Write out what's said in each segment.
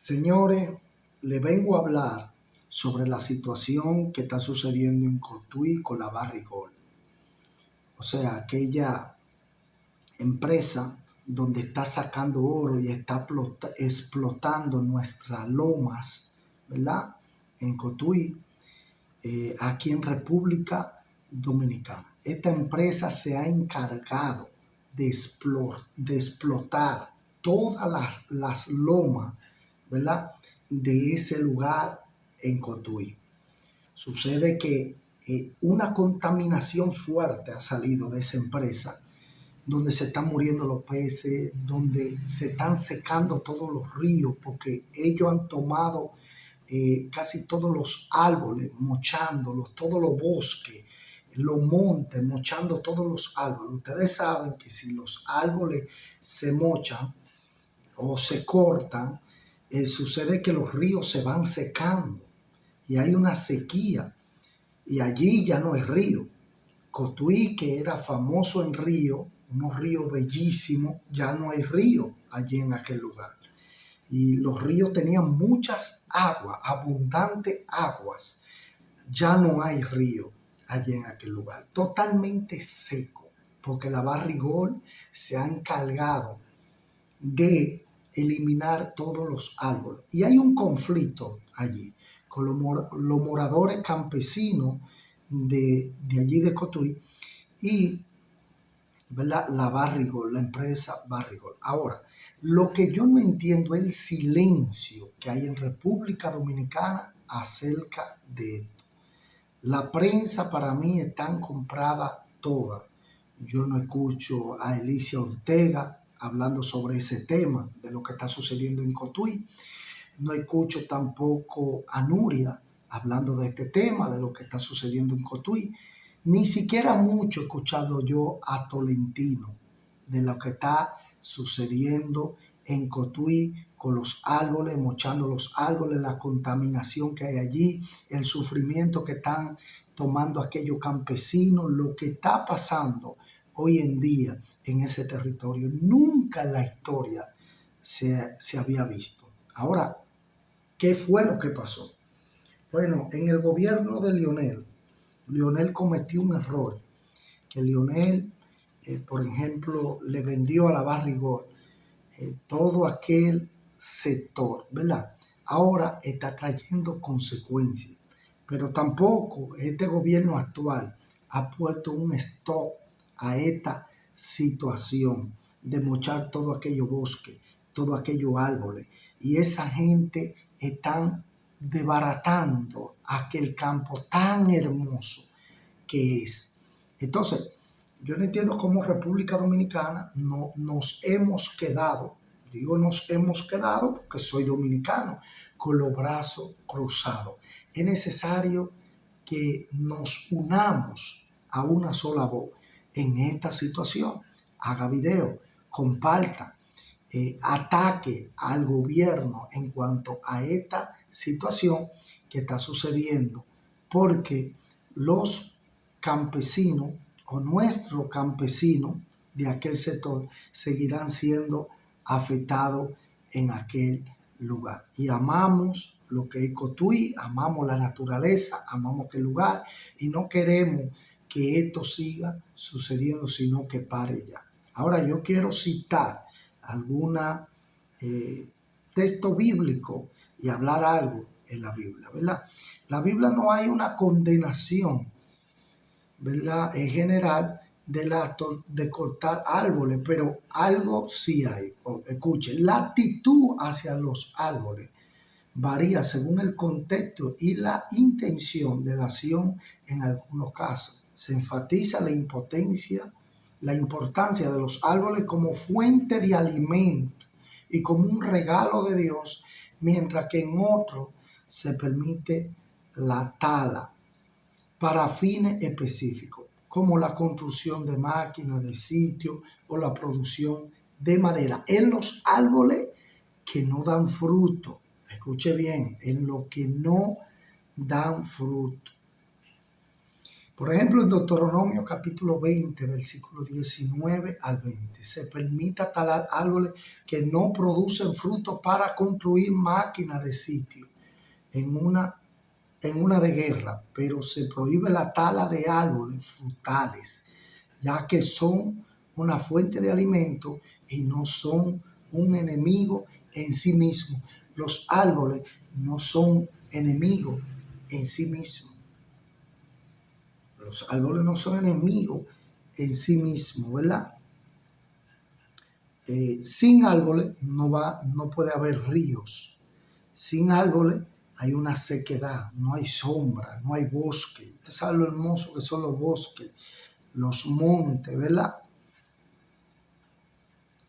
Señores, le vengo a hablar sobre la situación que está sucediendo en Cotuí con la Barrigol. O sea, aquella empresa donde está sacando oro y está explotando nuestras lomas, ¿verdad? En Cotuí, aquí en República Dominicana. Esta empresa se ha encargado de explotar todas las lomas, ¿verdad? De ese lugar en Cotuí. Sucede que una contaminación fuerte ha salido de esa empresa, donde se están muriendo los peces, donde se están secando todos los ríos, porque ellos han tomado casi todos los árboles, mochándolos, todos los bosques, los montes, mochando todos los árboles. Ustedes saben que si los árboles se mochan o se cortan, sucede que los ríos se van secando y hay una sequía y allí ya no hay río. Cotuí, que era famoso en río, unos ríos bellísimos, ya no hay río allí en aquel lugar. Y los ríos tenían muchas aguas, abundantes aguas. Ya no hay río allí en aquel lugar, totalmente seco, porque la Barrigol se ha encargado de eliminar todos los árboles. Y hay un conflicto allí con los moradores campesinos de allí de Cotuí y, ¿verdad?, la Barrigol, la empresa Barrigol. Ahora, lo que yo no entiendo es el silencio que hay en República Dominicana acerca de esto. La prensa para mí está comprada toda. Yo no escucho a Elicia Ortega hablando sobre ese tema, de lo que está sucediendo en Cotuí. No escucho tampoco a Nuria hablando de este tema, de lo que está sucediendo en Cotuí. Ni siquiera mucho he escuchado yo a Tolentino de lo que está sucediendo en Cotuí con los árboles, mochando los árboles, la contaminación que hay allí, el sufrimiento que están tomando aquellos campesinos, lo que está pasando hoy en día en ese territorio. Nunca en la historia se había visto. Ahora, ¿qué fue lo que pasó? Bueno, en el gobierno de Leonel cometió un error, que Leonel, por ejemplo, le vendió a la Barrigol todo aquel sector, ¿verdad? Ahora está trayendo consecuencias, pero tampoco este gobierno actual ha puesto un stop a esta situación de mochar todo aquello bosque, todo aquellos árboles, y esa gente están desbaratando aquel campo tan hermoso que es. Entonces, yo no entiendo cómo República Dominicana no, nos hemos quedado, digo nos hemos quedado porque soy dominicano, con los brazos cruzados. Es necesario que nos unamos a una sola voz en esta situación. Haga video, comparta, ataque al gobierno en cuanto a esta situación que está sucediendo, porque los campesinos o nuestros campesinos de aquel sector seguirán siendo afectados en aquel lugar. Y amamos lo que es Cotuí, amamos la naturaleza, amamos aquel lugar y no queremos que esto siga sucediendo, sino que pare ya. Ahora yo quiero citar alguna texto bíblico y hablar algo en la Biblia, ¿verdad? La Biblia no hay una condenación, ¿verdad?, en general del acto de cortar árboles, pero algo sí hay. Escuchen, la actitud hacia los árboles varía según el contexto y la intención de la acción en algunos casos. Se enfatiza la importancia de los árboles como fuente de alimento y como un regalo de Dios, mientras que en otros se permite la tala para fines específicos, como la construcción de máquinas, de sitios o la producción de madera. En los árboles que no dan fruto, escuche bien, en lo que no dan fruto. Por ejemplo, en Deuteronomio capítulo 20, versículo 19 al 20, se permite talar árboles que no producen fruto para construir máquinas de sitio en una de guerra, pero se prohíbe la tala de árboles frutales, ya que son una fuente de alimento y no son un enemigo en sí mismo. Los árboles no son enemigos en sí mismos. Los árboles no son enemigos en sí mismos, ¿verdad? Sin árboles no puede haber ríos. Sin árboles hay una sequedad, no hay sombra, no hay bosque. Usted sabe lo hermoso que son los bosques, los montes, ¿verdad?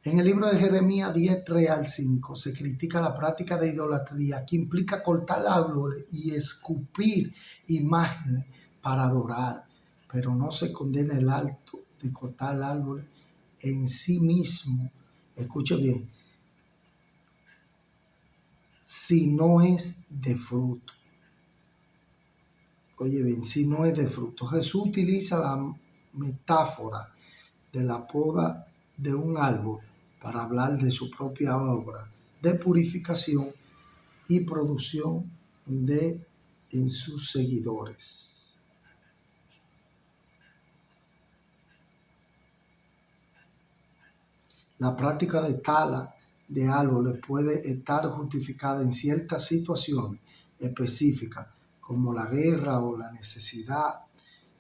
En el libro de Jeremías 10, 3 al 5 se critica la práctica de idolatría que implica cortar árboles y escupir imágenes para adorar, pero no se condena el acto de cortar árboles en sí mismo. Escuche bien, si no es de fruto. Oye bien, si no es de fruto. Jesús utiliza la metáfora de la poda de un árbol para hablar de su propia obra de purificación y producción en sus seguidores. La práctica de tala de árboles puede estar justificada en ciertas situaciones específicas, como la guerra o la necesidad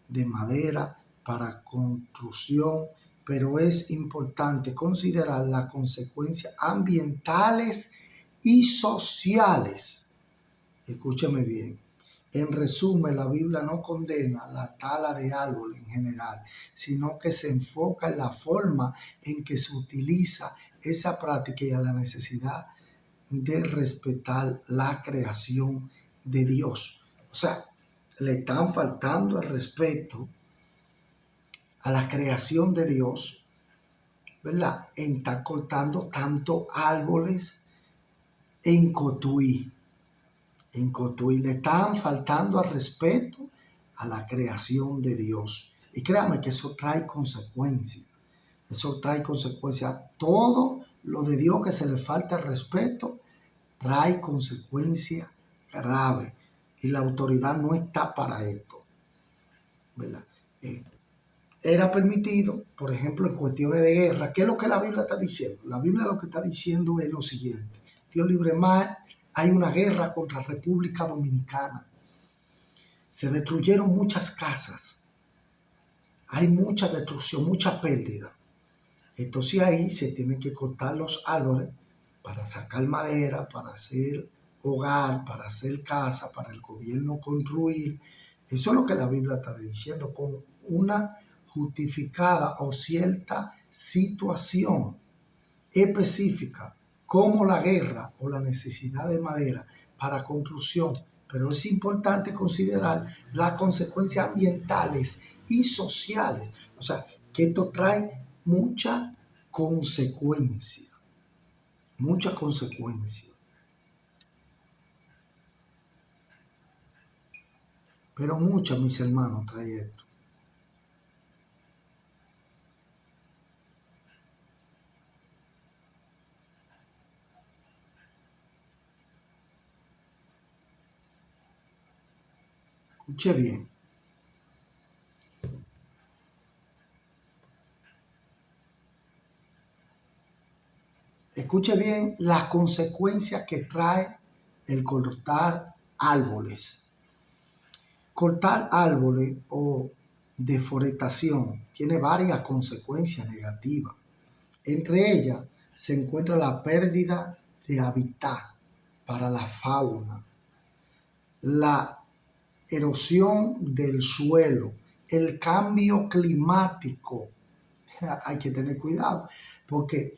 de madera para construcción, pero es importante considerar las consecuencias ambientales y sociales. Escúcheme bien. En resumen, la Biblia no condena la tala de árboles en general, sino que se enfoca en la forma en que se utiliza esa práctica y a la necesidad de respetar la creación de Dios. O sea, le están faltando el respeto a la creación de Dios, ¿verdad? En estar cortando tanto árboles en Cotuí. En Cotuí le están faltando al respeto a la creación de Dios. Y créame que eso trae consecuencias. Eso trae consecuencias. Todo lo de Dios que se le falta el respeto trae consecuencias graves. Y la autoridad no está para esto, ¿verdad? Era permitido, por ejemplo, en cuestiones de guerra. ¿Qué es lo que la Biblia está diciendo? La Biblia lo que está diciendo es lo siguiente. Dios libre mal, hay una guerra contra República Dominicana. Se destruyeron muchas casas. Hay mucha destrucción, mucha pérdida. Entonces ahí se tienen que cortar los árboles para sacar madera, para hacer hogar, para hacer casa, para el gobierno construir. Eso es lo que la Biblia está diciendo, con una justificada o cierta situación específica, como la guerra o la necesidad de madera para construcción. Pero es importante considerar las consecuencias ambientales y sociales. O sea, que esto trae mucha consecuencia, mucha consecuencia. Pero muchas, mis hermanos, trae esto. Escuche bien. Escuche bien las consecuencias que trae el cortar árboles. Cortar árboles o deforestación tiene varias consecuencias negativas. Entre ellas se encuentra la pérdida de hábitat para la fauna, la erosión del suelo, el cambio climático. Hay que tener cuidado porque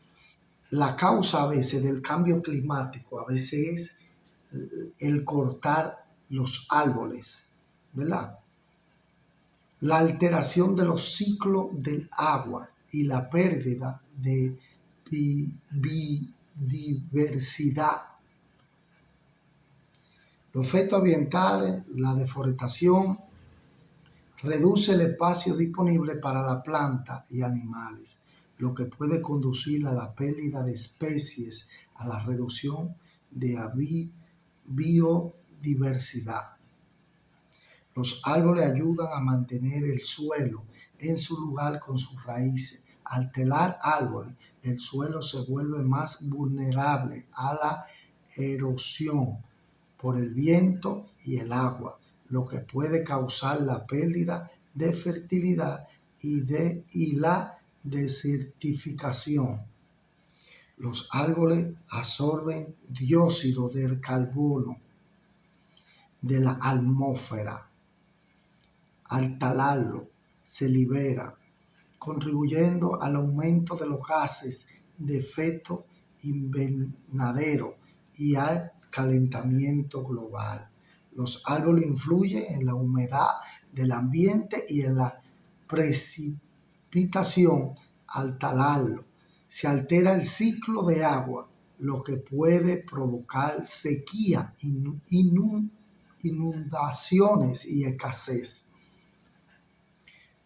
la causa a veces del cambio climático a veces es el cortar los árboles, ¿verdad? La alteración de los ciclos del agua y la pérdida de biodiversidad. Los efectos ambientales, la deforestación reduce el espacio disponible para la planta y animales, lo que puede conducir a la pérdida de especies, a la reducción de biodiversidad. Los árboles ayudan a mantener el suelo en su lugar con sus raíces. Al talar árboles, el suelo se vuelve más vulnerable a la erosión por el viento y el agua, lo que puede causar la pérdida de fertilidad y la desertificación. Los árboles absorben dióxido de carbono de la atmósfera. Al talarlo, se libera, contribuyendo al aumento de los gases de efecto invernadero y al calentamiento global. Los árboles influyen en la humedad del ambiente y en la precipitación. Al talarlo, se altera el ciclo de agua, lo que puede provocar sequía, inundaciones y escasez.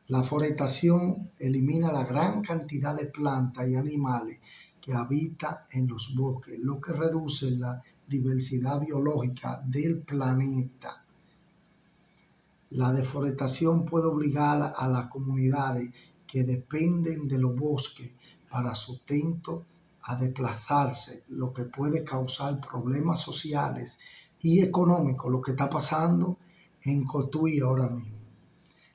La forestación elimina la gran cantidad de plantas y animales que habitan en los bosques, lo que reduce la diversidad biológica del planeta. La deforestación puede obligar a las comunidades que dependen de los bosques para sustento a desplazarse, lo que puede causar problemas sociales y económicos, lo que está pasando en Cotuí ahora mismo.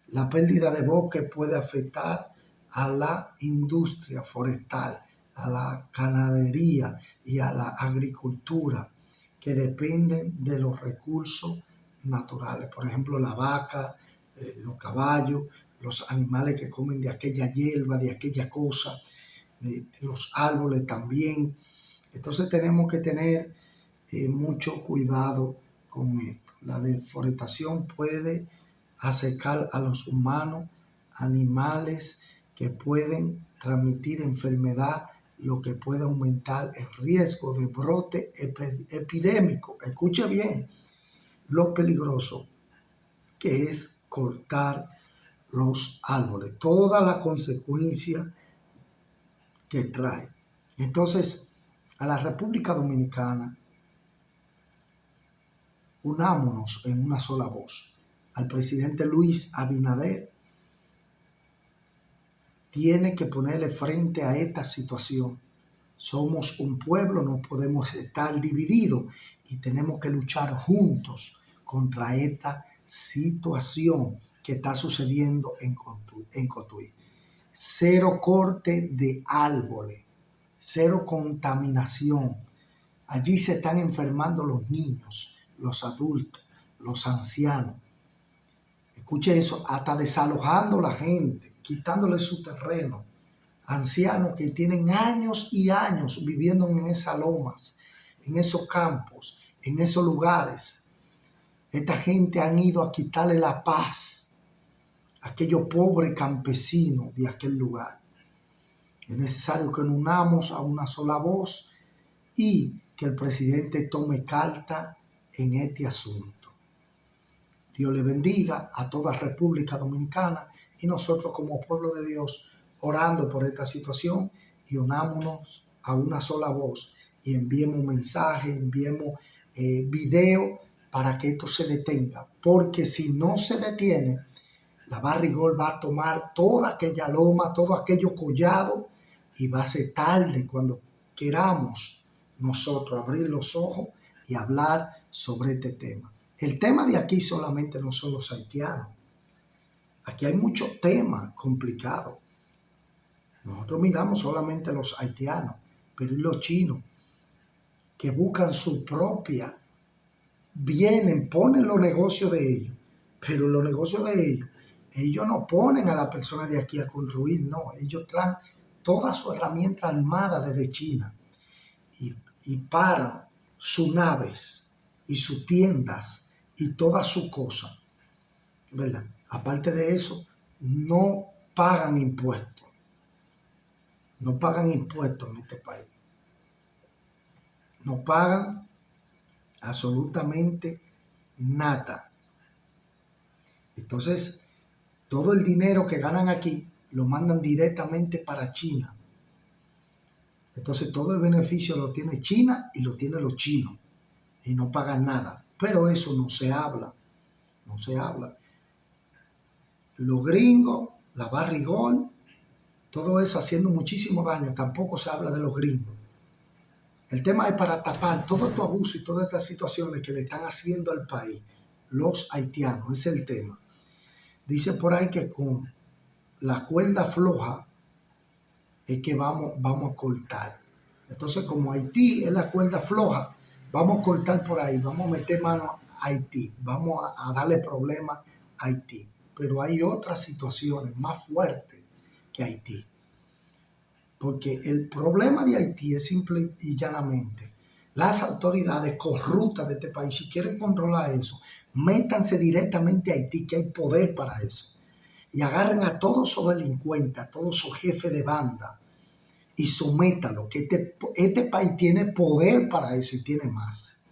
La pérdida de bosque puede afectar a la industria forestal, a la ganadería y a la agricultura, que dependen de los recursos naturales. Por ejemplo, la vaca, los caballos, los animales que comen de aquella hierba, de aquella cosa, los árboles también. Entonces tenemos que tener mucho cuidado con esto. La deforestación puede acercar a los humanos, animales que pueden transmitir enfermedad, lo que puede aumentar el riesgo de brote epidémico. Escuche bien lo peligroso que es cortar los árboles, toda la consecuencia que trae. Entonces, a la República Dominicana, unámonos en una sola voz. Al presidente Luis Abinader tiene que ponerle frente a esta situación. Somos un pueblo, no podemos estar divididos y tenemos que luchar juntos contra esta situación que está sucediendo en Cotuí. Cero corte de árboles, cero contaminación. Allí se están enfermando los niños, los adultos, los ancianos. Escuche eso, hasta desalojando la gente, quitándole su terreno. Ancianos que tienen años y años viviendo en esas lomas, en esos campos, en esos lugares. Esta gente han ido a quitarle la paz a aquellos pobres campesinos de aquel lugar. Es necesario que nos unamos a una sola voz y que el presidente tome carta en este asunto. Dios le bendiga a toda República Dominicana y nosotros como pueblo de Dios orando por esta situación y unámonos a una sola voz y enviemos mensajes, enviemos video para que esto se detenga, porque si no se detiene, la Barrigol va a tomar toda aquella loma, todo aquello collado y va a ser tarde cuando queramos nosotros abrir los ojos y hablar sobre este tema. El tema de aquí solamente no son los haitianos. Aquí hay muchos temas complicados. Nosotros miramos solamente los haitianos, pero y los chinos que buscan su propia, vienen, ponen los negocios de ellos, pero los negocios de ellos no ponen a la persona de aquí a construir, no, ellos traen toda su herramienta armada desde China y paran sus naves y sus tiendas y todas sus cosas, ¿verdad? Aparte de eso, no pagan impuestos. No pagan impuestos en este país. No pagan absolutamente nada. Entonces, todo el dinero que ganan aquí lo mandan directamente para China. Entonces todo el beneficio lo tiene China y lo tienen los chinos y no pagan nada. Pero eso no se habla, no se habla. Los gringos, la barrigol, todo eso haciendo muchísimo daño, tampoco se habla de los gringos. El tema es para tapar todo este abuso y todas estas situaciones que le están haciendo al país los haitianos, ese es el tema. Dice por ahí que con la cuerda floja es que vamos a cortar. Entonces, como Haití es la cuerda floja, vamos a cortar por ahí, vamos a meter mano a Haití, vamos a darle problemas a Haití. Pero hay otras situaciones más fuertes que Haití. Porque el problema de Haití es simple y llanamente las autoridades corruptas de este país. Si quieren controlar eso, métanse directamente a Haití, que hay poder para eso. Y agarren a todos esos delincuentes, a todos esos jefes de banda y sométalo, que este país tiene poder para eso y tiene más.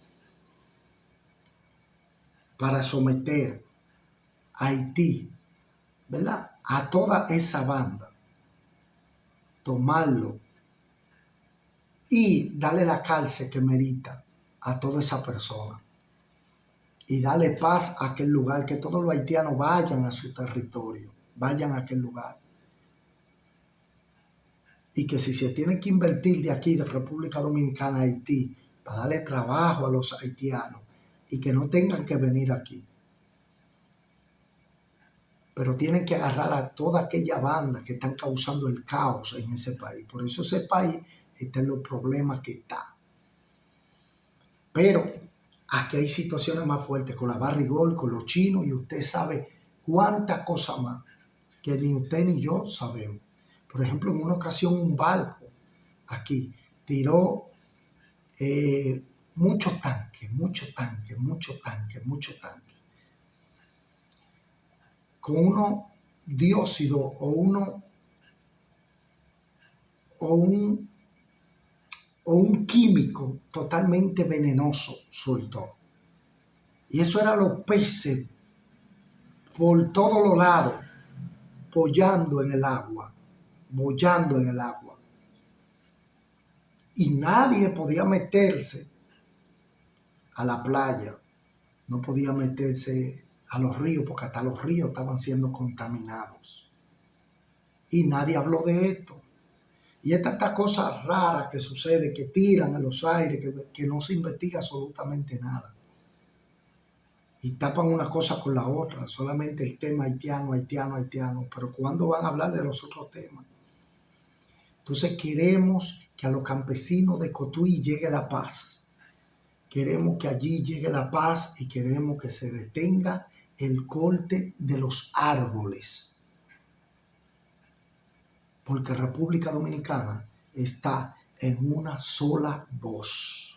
Para someter a Haití, ¿verdad? A toda esa banda, tomarlo y darle la cárcel que merita a toda esa persona. Y darle paz a aquel lugar, que todos los haitianos vayan a su territorio, vayan a aquel lugar. Y que si se tiene que invertir de aquí, de República Dominicana a Haití, para darle trabajo a los haitianos y que no tengan que venir aquí. Pero tienen que agarrar a toda aquella banda que están causando el caos en ese país. Por eso ese país está en los problemas que está. Pero aquí hay situaciones más fuertes con la barrigol, con los chinos, y usted sabe cuántas cosas más que ni usted ni yo sabemos. Por ejemplo, en una ocasión un barco aquí tiró muchos tanques, con unos dióxidos o un químico totalmente venenoso soltó. Y eso era los peces por todos los lados, bollando en el agua. Y nadie podía meterse a la playa, no podía meterse a los ríos, porque hasta los ríos estaban siendo contaminados. Y nadie habló de esto. Y estas cosas raras que suceden, que tiran en los aires, que no se investiga absolutamente nada. Y tapan una cosa con la otra, solamente el tema haitiano, pero ¿cuándo van a hablar de los otros temas? Entonces queremos que a los campesinos de Cotuí llegue la paz. Queremos que allí llegue la paz y queremos que se detenga el corte de los árboles. Porque República Dominicana está en una sola voz.